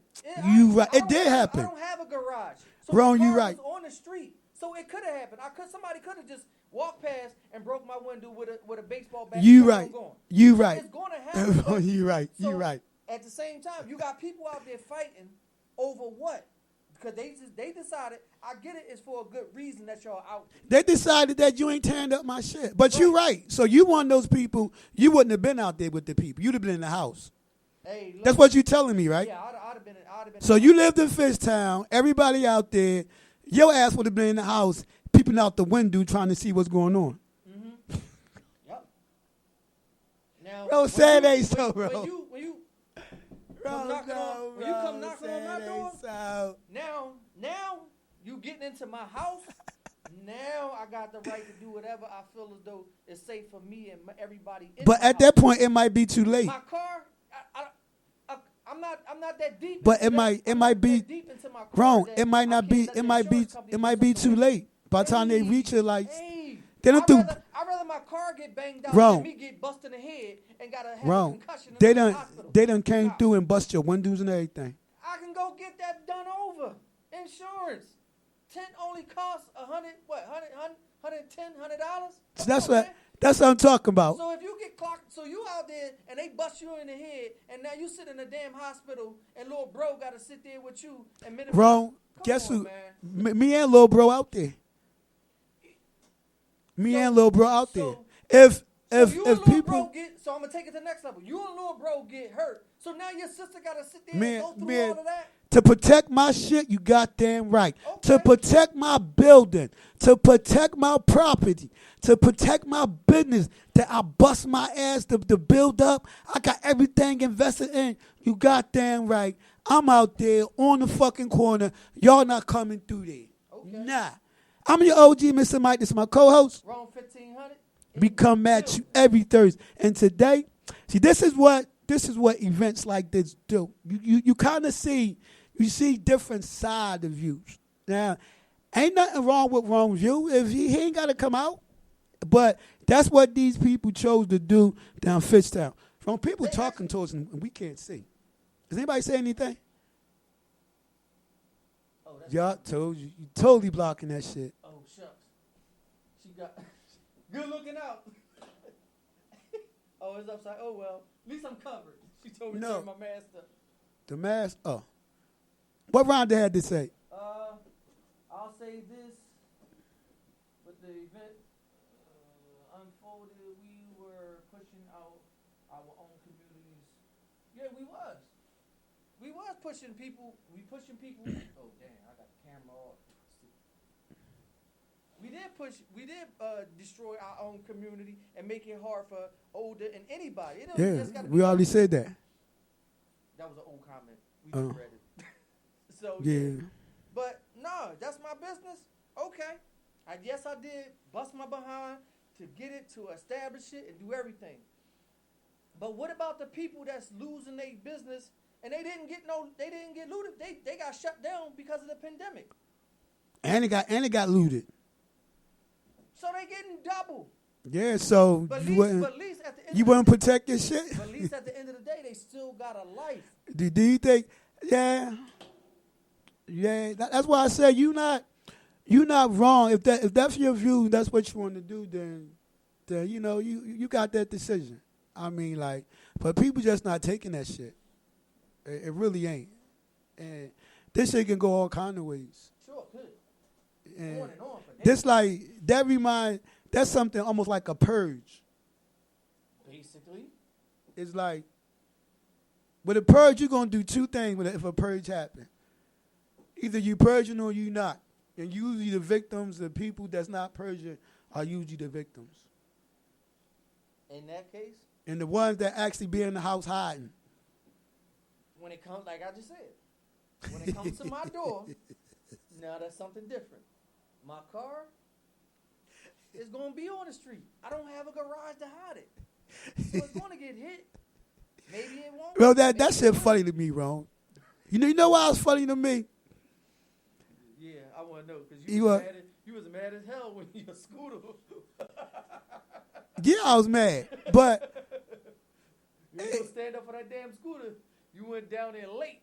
You right. It did happen. I don't have a garage. So Ron, the you car right. was on the street. So it could have happened. Somebody could have just walked past and broke my window with a baseball bat. You right. You So right. It's going to happen. Ron, you right. So You right. At the same time, you got people out there fighting over what? Because they decided, I get it, it's for a good reason that y'all out there. They decided that you ain't tearing up my shit. But you right. So you one of those people, you wouldn't have been out there with the people. You'd have been in the house. Hey, look, That's what you telling me, right? Yeah, I'd have been. So you lived in Fishtown. Everybody out there, your ass would have been in the house, peeping out the window trying to see what's going on. Yep. Now, Bro, say it ain't so, bro. When you come knocking on my door, now you getting into my house. Now I got the right to do whatever I feel as though is safe for me and everybody. But at that point, it might be too late. my car, I'm not that deep. But into it might be deep into my car wrong. that It might I not can't be. let It the might be. insurance company It do might be something. too late. By the time they reach it, like Hey, they don't do. I'd rather my car get banged out Wrong. than me get busted in the head and gotta have a Wrong. concussion. They in the done. hospital. They done came Nah. through and bust your windows and everything. I can go get that done over. Insurance. Tent only costs $110. So that's what I'm talking about. So if you get clocked, so you out there and they bust you in the head, and now you sit in a damn hospital, and little bro got to sit there with you and minimize. Wrong. Come Guess on, who? man. Me and little bro out there. Me and little bro out there. so- If So you and little people, bro so I'm gonna take it to the next level. You and little bro get hurt. So now your sister gotta sit there Man, and go through man. all of that. to protect my shit, you goddamn right. To Okay. protect my building, to protect my property, to protect my business that I bust my ass to build up. I got everything invested in. You goddamn right. I'm out there on the fucking corner. Y'all not coming through there. Okay. Nah. I'm your OG, Mr. Mike. This is my co-host. Wrong 1500. We come at you every Thursday. And today, see, this is what this is what events like this do. You kind of see different side of views. Now, ain't nothing wrong with wrong view if he ain't got to come out. But that's what these people chose to do down Fitchtown. From people talking to us and we can't see. Does anybody say anything? Oh, that's Y'all told you. You totally blocking that shit. Oh, shucks. She got good looking out. Oh, it's upside. Oh, well. At least I'm covered. She told me to turn my mask up. The mask? Oh. What Rhonda had to say? I'll say this. With the event unfolded, we were pushing out our own communities. Yeah, we was. We was pushing people. We pushing people. Oh, damn. I got the camera off. We did destroy our own community and make it hard for older and anybody. We already said that. That was an old comment. We just read it. So yeah. But no, that's my business. Okay. I did bust my behind to get it, to establish it, and do everything. But what about the people that's losing their business and they didn't get looted? They got shut down because of the pandemic. And it got looted. So they getting double. Yeah, so But you at least at the end wouldn't protect your shit? But at least at the end of the day, they still got a life. Do you think? Yeah. That's why I say you not wrong. If that's your view, that's what you want to do. Then you got that decision. I mean, like, but people just not taking that shit. It really ain't. And this shit can go all kind of ways. Sure could. And On and on. this like that's something almost like a purge. Basically. It's like with a purge, you're gonna do two things if a purge happens. Either you purging or you not. And usually the victims, the people that's not purging, are usually the victims. In that case? And the ones that actually be in the house hiding. When it comes, like I just said, when it comes to my door, now that's something different. My car is going to be on the street. I don't have a garage to hide it. So it's going to get hit. Maybe it won't. Well, that shit funny to me, Ron. You know why it's funny to me? Yeah, I want to know. Because you was mad as hell when your scooter. Yeah, I was mad. But you didn't stand up for that damn scooter. You went down there late.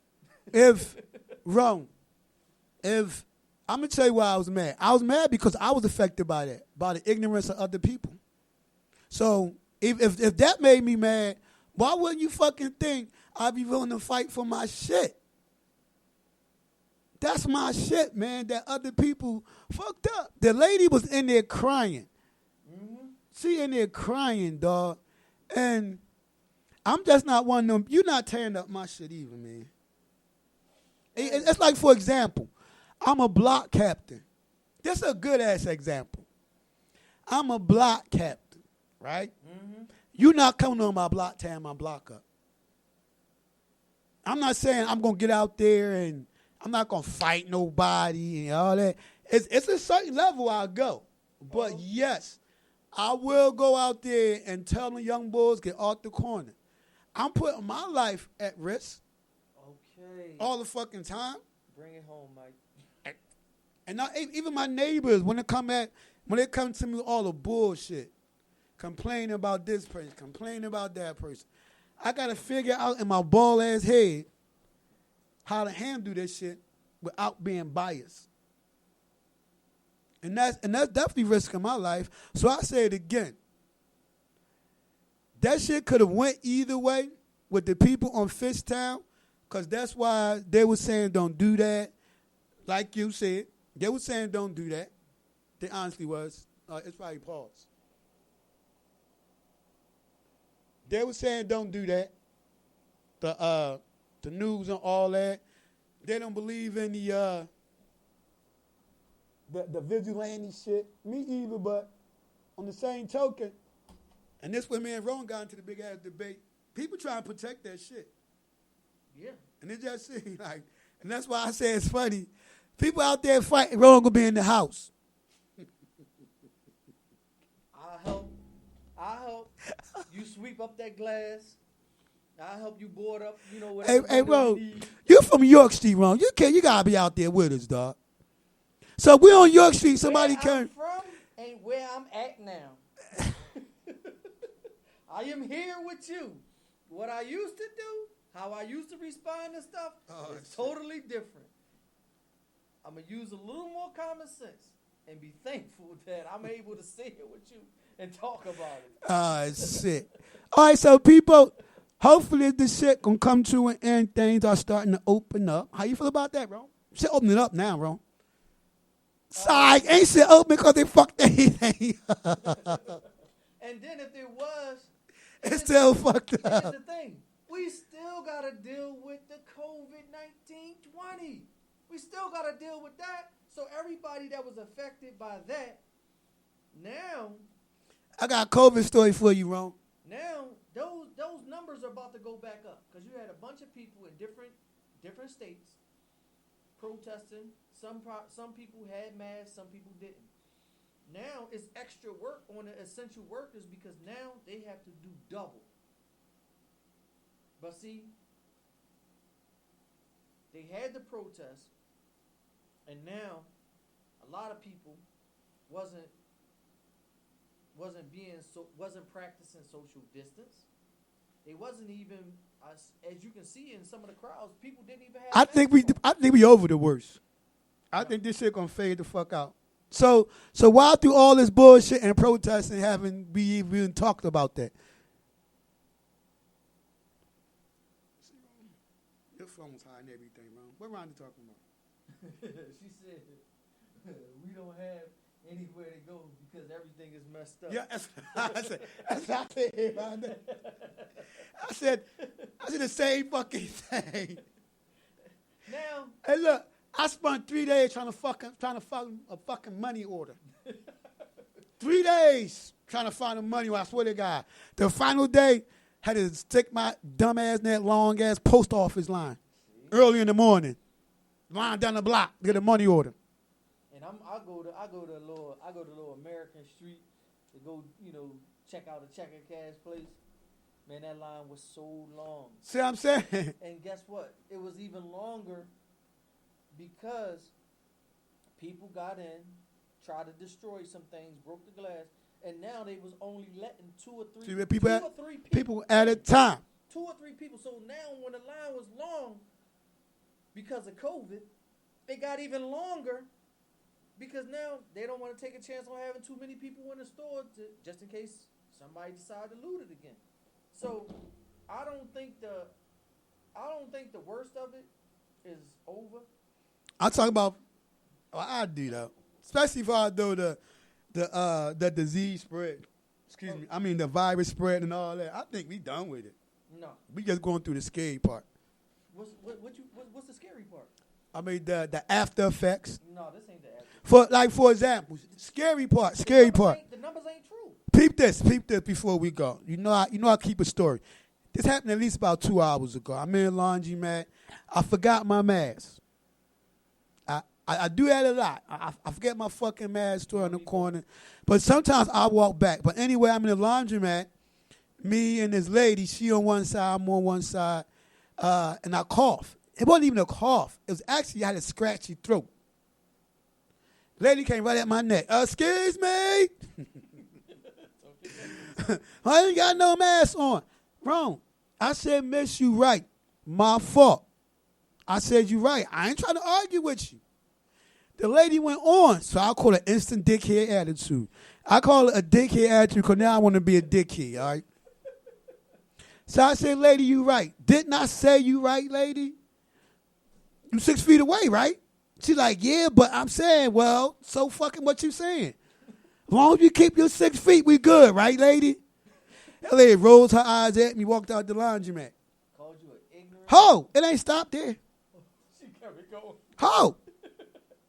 I'm going to tell you why I was mad. I was mad because I was affected by that, by the ignorance of other people. So if that made me mad, why wouldn't you fucking think I'd be willing to fight for my shit? That's my shit, man, that other people fucked up. The lady was in there crying. Mm-hmm. She in there crying, dog. And I'm just not one of them. You're not tearing up my shit either, man. It's like, for example, I'm a block captain. This is a good-ass example. I'm a block captain, right? Mm-hmm. You're not coming on my block, tearing my block up. I'm not saying I'm going to get out there and I'm not going to fight nobody and all that. It's a certain level I'll go. But, yes, I will go out there and tell the young boys, get off the corner. I'm putting my life at risk. Okay. All the fucking time. Bring it home, Mike. And now, even my neighbors, when they come to me with all the bullshit, complaining about this person, complaining about that person, I got to figure out in my bald-ass head how to handle this shit without being biased. And that's definitely risking my life. So I say it again. That shit could have went either way with the people on Fishtown, because that's why they were saying don't do that. Like you said, they were saying don't do that. They honestly was. It's probably pause. They were saying don't do that. The news and all that. They don't believe in the vigilante shit. Me either, but on the same token, and this way me and Ron got into the big ass debate, people trying to protect that shit. Yeah. And it just seems like, and that's why I say it's funny. People out there fighting, Ron gonna be in the house. I hope you sweep up that glass I'll help you board up, Hey, whatever hey, bro, you need. you from York Street, Ron. You gotta be out there with us, dog. So we on York Street. Somebody where can. I'm from ain't where I'm at now. I am here with you. What I used to do, how I used to respond to stuff, is totally different. I'm going to use a little more common sense and be thankful that I'm able to sit here with you and talk about it. Shit. All right, so people, hopefully this shit gonna come to an end. Things are starting to open up. How you feel about that, bro? Shit opening up now, bro. Sorry, ain't shit open because they fucked anything. And then if there was, It's still fucked up. here's the thing. We still got to deal with the COVID-19 20. We still got to deal with that. So everybody that was affected by that, now I got a COVID story for you, Ron. Now those numbers are about to go back up because you had a bunch of people in different states protesting. Some people had masks, some people didn't. Now it's extra work on the essential workers because now they have to do double. But see, they had the protest, and now a lot of people wasn't practicing social distance. They wasn't even as you can see in some of the crowds, people didn't even have. I think we over the worst. I think this shit gonna fade the fuck out. So while through all this bullshit and protesting, haven't we even talked about that? Your phone's high and everything, Ron. What Ron you talking about? She said we don't have anywhere to go because everything is messed up. Yeah, that's not it, Ron. I said the same fucking thing. Now, Hey, look, I spent 3 days trying to find a fucking money order. 3 days trying to find a money order. I swear to God. The final day, had to stick my dumb ass in that long ass post office line early in the morning. Line down the block to get a money order. and I go to little American Street to go check out a checking cash place. Man, that line was so long. See what I'm saying? And guess what? It was even longer because people got in, tried to destroy some things, broke the glass, and now they was only letting two or three People at a time. 2 or 3 people. So now when the line was long because of COVID, it got even longer because now they don't want to take a chance on having too many people in the store just in case somebody decide to loot it again. So I don't think the worst of it is over. I'm talking about I do though. Especially if I do the disease spread. Excuse me. I mean the virus spread and all that. I think we done with it. No. We just going through the scary part. What's the scary part? I mean the after effects. No, this ain't the after. For example, scary part. The numbers ain't true. Peep this before we go. You know I keep a story. This happened at least about 2 hours ago. I'm in a laundromat. I forgot my mask. I do that a lot. I forget my fucking mask store in the corner. But sometimes I walk back. But anyway, I'm in a laundromat. Me and this lady, she on one side, I'm on one side. And I cough. It wasn't even a cough. It was actually I had a scratchy throat. Lady came right at my neck. Excuse me. I ain't got no mask on. Wrong. I said, miss, you right. My fault. I said, you right. I ain't trying to argue with you. The lady went on, so I call it instant dickhead attitude. I call it a dickhead attitude because now I want to be a dickhead, all right? So I said, lady, you right. Didn't I say you right, lady? You 6 feet away, right? She's like, yeah, but I'm saying, well, so fucking what you saying? As long as you keep your 6 feet, we good, right, lady? That lady rolls her eyes at me, walked out the laundromat. Called you an ignorant. Ho, it ain't stopped there. She kept it going. Ho.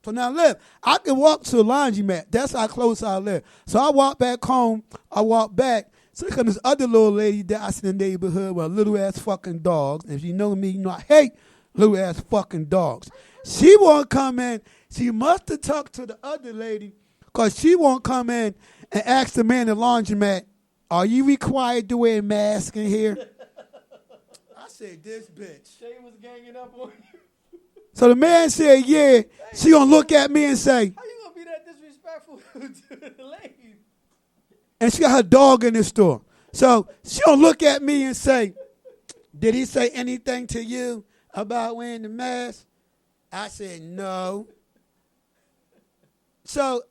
So now look, I can walk to a laundromat. That's how close I live. So I walk back home. I walk back. So there comes this other little lady that I see in the neighborhood with little ass fucking dogs. And if you know me, you know I hate little ass fucking dogs. She won't come in. She must have talked to the other lady because she won't come in and ask the man in the laundromat, are you required to wear a mask in here? said, this bitch. Shay was ganging up on you. So the man said, yeah. She gonna look at me and say, How you gonna be that disrespectful to the lady? and she got her dog in the store. So she gonna look at me and say, did he say anything to you about wearing the mask? I said, no. So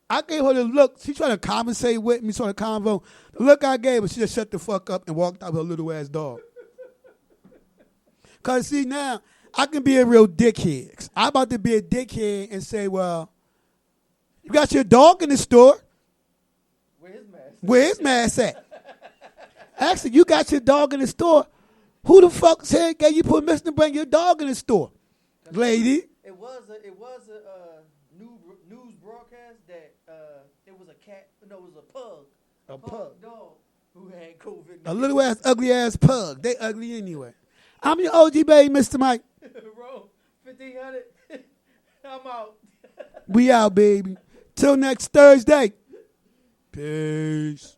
I gave her the look. She tried to conversate with me, sort of convo. The look I gave her, she just shut the fuck up and walked out with her little ass dog. Because see, now, I can be a real dickhead. I'm about to be a dickhead and say, well, you got your dog in the store. Where his mask? Where his mask at? Actually, you got your dog in the store. Who the fuck said gave you permission to bring your dog in the store? Lady. It was a news broadcast that it was a cat. No, it was a pug. A pug. dog who had COVID. A little ass, ugly ass pug. They ugly anyway. I'm your OG baby, Mr. Mike. Bro, 1,500. I'm out. We out, baby. Till next Thursday. Peace.